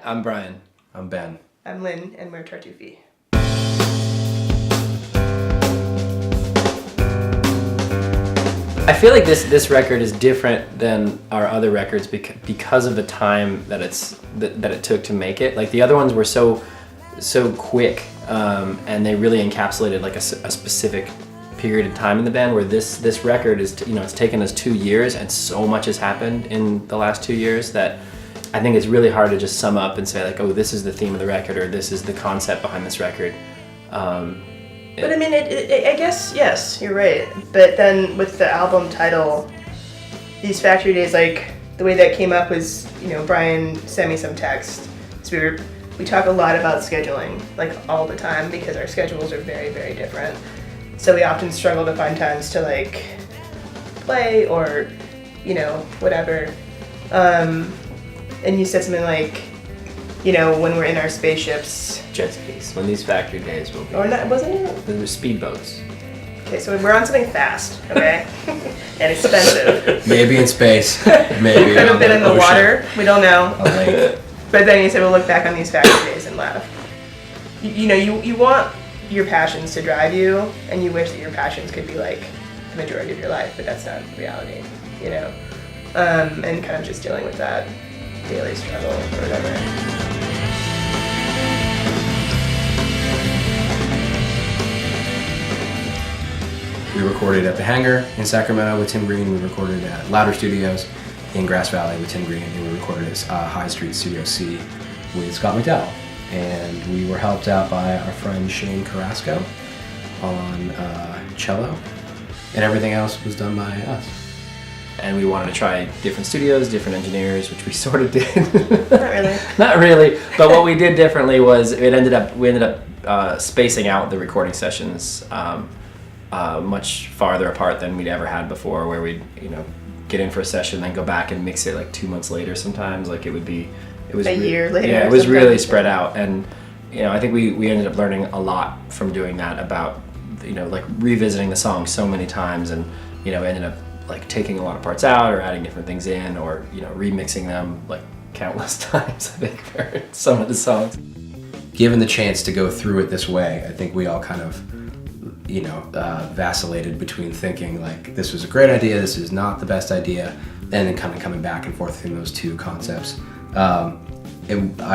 I'm Brian. I'm Ben. I'm Lynn, and we're Tartufi. I feel like this record is different than our other records because of the time that it took to make it. Like the other ones were so quick, and they really encapsulated like a specific period of time in the band. Where this record is, it's taken us 2 years, and so much has happened in the last 2 years that I think it's really hard to just sum up and say like, oh, this is the theme of the record, or this is the concept behind this record. But I mean, I guess, yes, you're right. But then with the album title, These Factory Days, like, the way that came up was, Brian sent me some text. So we talk a lot about scheduling, like, all the time, because our schedules are very, very different. So we often struggle to find times to, like, play or, whatever. And you said something like, when we're in our spaceships. Jet skis. When these factory days will be. Or not, wasn't it? They were speedboats. Okay, so we're on something fast, okay? And expensive. Maybe in space. Maybe Could have been in the ocean. water. We don't know. A lake. But then you said we'll look back on these factory days and laugh. You want your passions to drive you, and you wish that your passions could be like the majority of your life, but that's not reality, And kind of just dealing with that daily struggle or whatever. We recorded at the Hangar in Sacramento with Tim Green. We recorded at Louder Studios in Grass Valley with Tim Green. And we recorded at High Street Studio C with Scott McDowell. And we were helped out by our friend Shane Carrasco on cello. And everything else was done by us. And we wanted to try different studios, different engineers, which we sort of did. Not really. Not really. But what we did differently was we ended up spacing out the recording sessions much farther apart than we'd ever had before, where we'd get in for a session, then go back and mix it like 2 months later. Sometimes it was a year later. Yeah, it was really spread out, and I think we ended up learning a lot from doing that about like revisiting the song so many times, and ended up like taking a lot of parts out or adding different things in, or remixing them like countless times, I think, for some of the songs. Given the chance to go through it this way, I think we all kind of vacillated between thinking like this was a great idea, this is not the best idea, and then kind of coming back and forth between those two concepts. I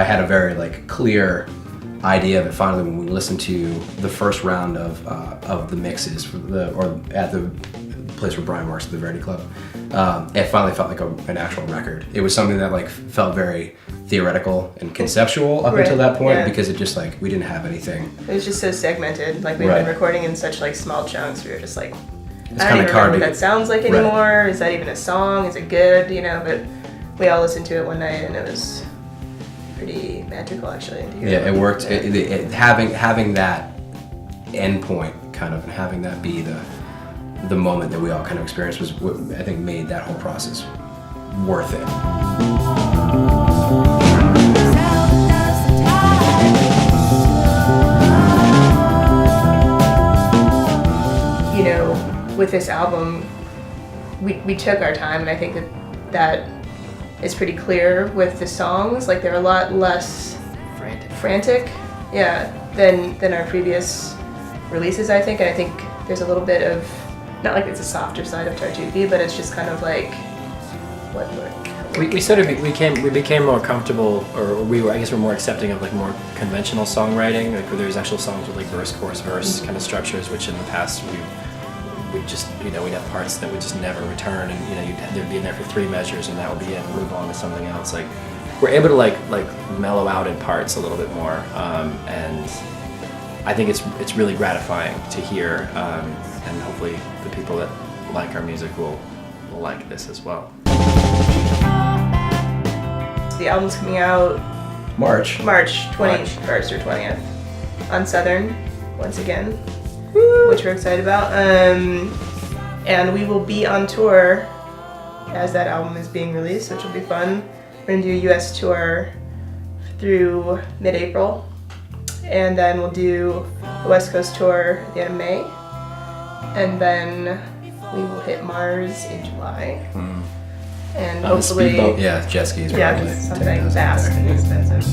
had a very like clear idea of it finally when we listened to the first round of the mixes or at the place where Brian works at the Verdi Club. It finally felt like an actual record. It was something that like felt very theoretical and conceptual up until that point, because it just like we didn't have anything. It was just so segmented. Like we've been recording in such like small chunks. We were just like, It's I don't even remember what that sounds like anymore. Is that even a song? Is it good? But we all listened to it one night, and it was pretty magical actually. Yeah, it worked. Having that end point kind of, and having that be the moment that we all kind of experienced was what I think made that whole process worth it. With this album, we took our time, and I think that is pretty clear with the songs. Like they're a lot less frantic, than our previous releases, I think. And I think there's a little bit of, not like it's a softer side of Tartufi, but it's just kind of like we became more comfortable, or we're more accepting of like more conventional songwriting, like where there's actual songs with like verse, chorus, verse kind of structures, which in the past we just we'd have parts that would just never return, and they'd be in there for 3 measures, and that would be it, and move on to something else. Like we're able to like mellow out in parts a little bit more, and I think it's really gratifying to hear, and hopefully the people that like our music will like this as well. The album's coming out March 21st or 20th on Southern once again, which we're excited about. And we will be on tour as that album is being released, which will be fun. We're going to do a US tour through mid-April, and then we'll do the West Coast tour at the end of May, and then we will hit Mars in July. And hopefully, jet skis. something fast and expensive.